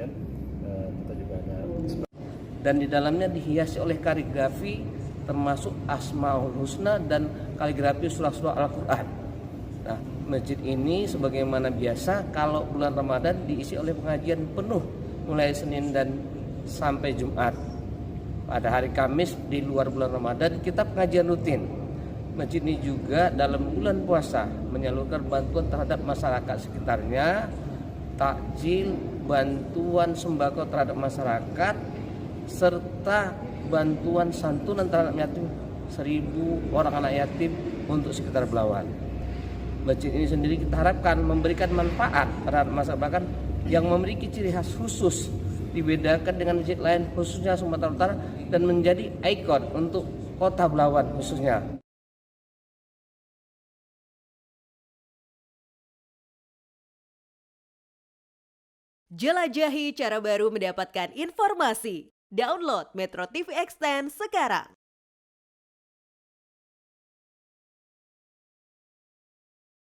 kan. Kita juga ada. Dan di dalamnya dihiasi oleh kaligrafi termasuk Asmaul Husna dan kaligrafi surah-surah Al-Quran. Nah, masjid ini sebagaimana biasa kalau bulan Ramadan diisi oleh pengajian penuh mulai Senin dan sampai Jumat. Pada hari Kamis di luar bulan Ramadan kita pengajian rutin. Masjid ini juga dalam bulan puasa menyalurkan bantuan terhadap masyarakat sekitarnya, takjil, bantuan sembako terhadap masyarakat, serta bantuan santunan terhadap yatim 1.000 orang anak yatim untuk sekitar Belawan. Masjid ini sendiri kita harapkan memberikan manfaat terhadap masyarakat yang memiliki ciri khas khusus, dibedakan dengan masjid lain khususnya Sumatera Utara dan menjadi ikon untuk kota Belawan khususnya. Jelajahi cara baru mendapatkan informasi. Download Metro TV Extend sekarang.